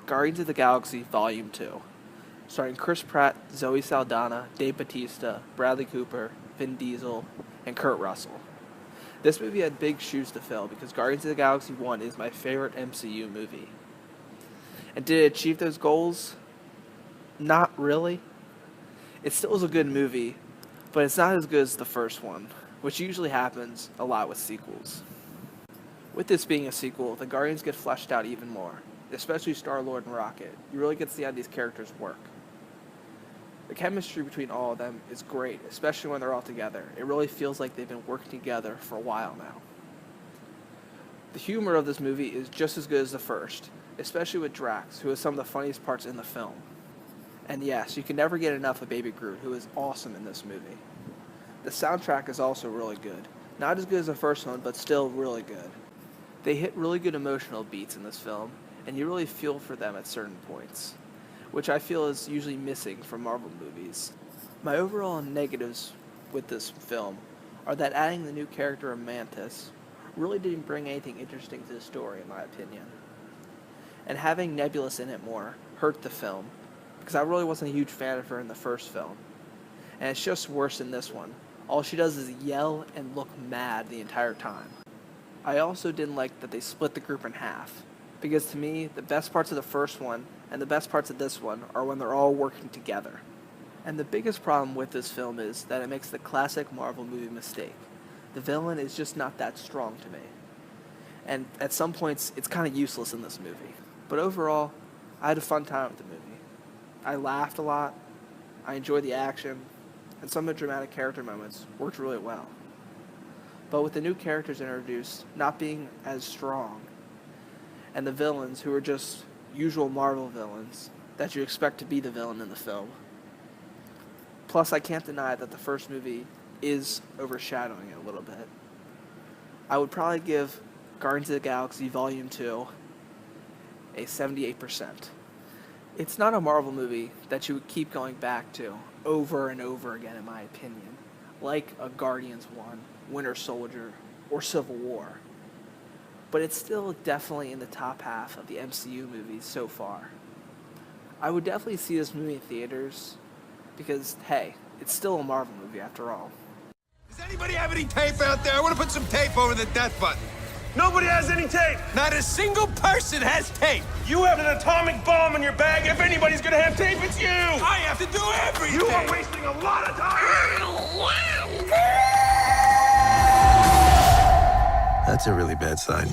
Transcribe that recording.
Guardians of the Galaxy Volume 2, starring Chris Pratt, Zoe Saldana, Dave Bautista, Bradley Cooper, Vin Diesel, and Kurt Russell. This movie had big shoes to fill because Guardians of the Galaxy 1 is my favorite MCU movie. And did it achieve those goals? Not really. It still is a good movie, but it's not as good as the first one, which usually happens a lot with sequels. With this being a sequel, the Guardians get fleshed out even more, especially Star-Lord and Rocket. You really get to see how these characters work. The chemistry between all of them is great, especially when they're all together. It really feels like they've been working together for a while now. The humor of this movie is just as good as the first, especially with Drax, who is some of the funniest parts in the film. And yes, you can never get enough of Baby Groot, who is awesome in this movie. The soundtrack is also really good. Not as good as the first one, but still really good. They hit really good emotional beats in this film, and you really feel for them at certain points, which I feel is usually missing from Marvel movies. My overall negatives with this film are that adding the new character of Mantis really didn't bring anything interesting to the story, in my opinion. And having Nebulous in it more hurt the film, because I really wasn't a huge fan of her in the first film. And it's just worse in this one. All she does is yell and look mad the entire time. I also didn't like that they split the group in half, because to me, the best parts of the first one and the best parts of this one are when they're all working together. And the biggest problem with this film is that it makes the classic Marvel movie mistake. The villain is just not that strong to me. And at some points, it's kind of useless in this movie. But overall, I had a fun time with the movie. I laughed a lot, I enjoyed the action, and some of the dramatic character moments worked really well. But with the new characters introduced not being as strong, and the villains who are just usual Marvel villains that you expect to be the villain in the film. Plus, I can't deny that the first movie is overshadowing it a little bit. I would probably give Guardians of the Galaxy Volume 2 a 78%. It's not a Marvel movie that you would keep going back to over and over again, in my opinion, like a Guardians 1, Winter Soldier, or Civil War. But it's still definitely in the top half of the MCU movies so far. I would definitely see this movie in theaters because, hey, it's still a Marvel movie after all. Does anybody have any tape out there? I want to put some tape over the death button. Nobody has any tape. Not a single person has tape. You have an atomic bomb in your bag. If anybody's gonna have tape, it's you. I have to do everything. You are wasting a lot of time. That's a really bad sign.